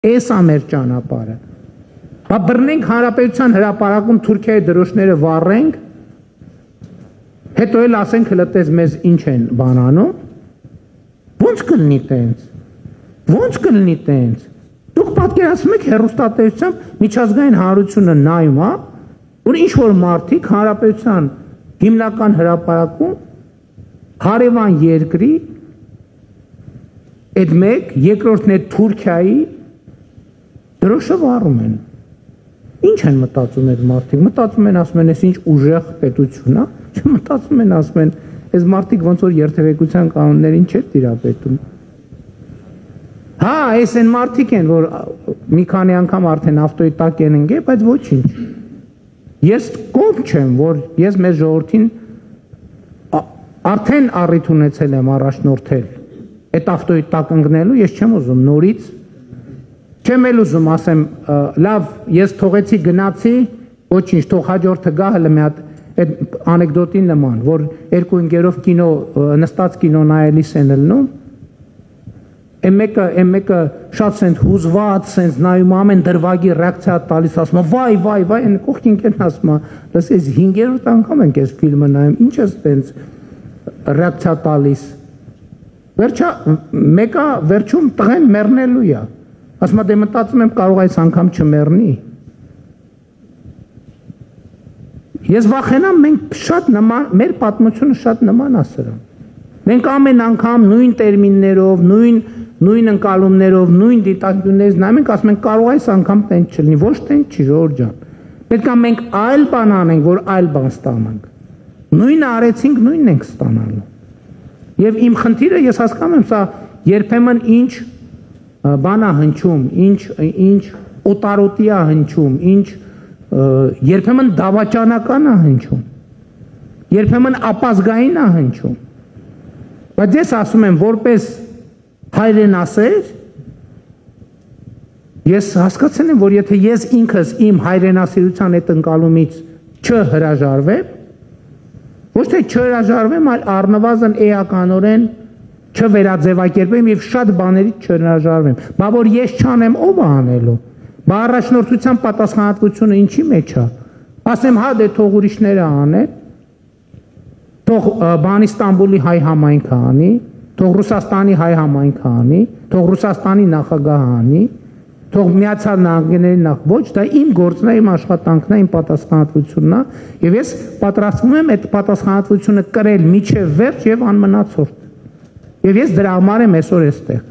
Էս է մեր ճանապարհը։ Բա բռնենք հանրապետության հրապարակում Թուրքիայի դրոշները վառենք, հետո էլ ասենք հլտես մեզ ինչ են բանանում։ Ոնց կլինի տենց։ Ոնց կլինի տենց։ Դուք պատկերացնում եք հեռուստատեսությամբ միջազգային հանրությունը նայում է, որ ինչ որ մարդիկ հանրապետության հիմնական հրապարակում հարևան երկրի այդ մեկ երկրորդն է Թուրքիայի դրոշը վառում են։ Ինչ են մտածում այդ մարդիկ։ Մտածում են ասում են, այս ինչ ուժեղ պետություն է, մտածում են ասում են, այս մարդիկ ոնց որ երթևեկության կանոններին չէ տիրապետում։ Հա, այս են մարդիկ են, որ մի քանի անգամ արդեն ավտոյի տակ են ընկել, բայց ոչինչ։ Ես կողմ չեմ, որ ես մեր ժողովրդին արդեն առիթ ունեցել եմ առաջնորդել այդ ավտոյի տակ ընկնելու, ես չեմ ուզում նորից, չեմ էլ ուզում ասեմ, լավ, ես թողեցի գնացի, ոչինչ, թող հաջորդը գա հələ մի հատ այդ անեկդոտի նման, որ երկու ընկերով կինո նստած կինո նայելիս են ելնում, Այն մեկը շատ սենց հուզված, սենց նայում ամեն դրվագի ռեակցիա տալիս, ասում վայ, այն կողքին կեն ասում, լսես 5-րդ անգամ ենք այս ֆիլմը նայում, ինչ ես տենց ռեակցիա տալիս։ Մեկը վերջում տղեն մեռնելու է, ասում դե մտածում եմ կարող այս անգամ չմեռնի։ Ես վախենամ մենք շատ նման, մեր պատմությունը շատ նման է սրան։ Մենք ամեն անգամ նույն տերմիններով, նույն ընկալումներով, նույն դիտարկություններից նայում ենք, ասում ենք կարող այս անգամ տենց չլինի, ոչ տենց չի, Ժորժ ջան։ Պետք է մենք այլ բան անենք, որ այլ բան ստանանք։ Նույնը արեցինք, նույնն ենք ստանալու։ Եվ իմ խնդիրը ես հասկանում եմ, սա երբեմն ինչ բան է հնչում, ինչ օտարոտի է հնչում, ինչ երբեմն դավաճանական է հնչում, երբեմն ապազգային է հնչում։ Բայց ես ասում եմ, որպես հայրենասեր, ես հասկացել եմ, որ եթե ես ինքս իմ հայրենասիրության այդ ընկալումից չհրաժարվեմ, ոչ թե չհրաժարվեմ, այլ առնվազն էականորեն չվերաձևակերպեմ եւ շատ բաներից չհրաժարվեմ։ Բա որ ես չանեմ, ով է անելու։ Բա առաջնորդության պատասխանատվությունը ինչի մեջ է։ Ասեմ, հա դե թող ուրիշները անեն, թող բանի Ստամբուլի հայ համայնքը անի, թող Ռուսաստանի հայ համայնքը անի, թող Ռուսաստանի նախագահը անի, թող Միացյալ Նահանգների ոչ, դա իմ գործն է, իմ աշխատանքն է, իմ պատասխանատվությունն է, եւ ես պատրաստվում եմ այդ պատասխանատվությունը կրել միջև վերջ եւ անմնացորդ։ Եվ ես դրա համար եմ այսօր այստեղ։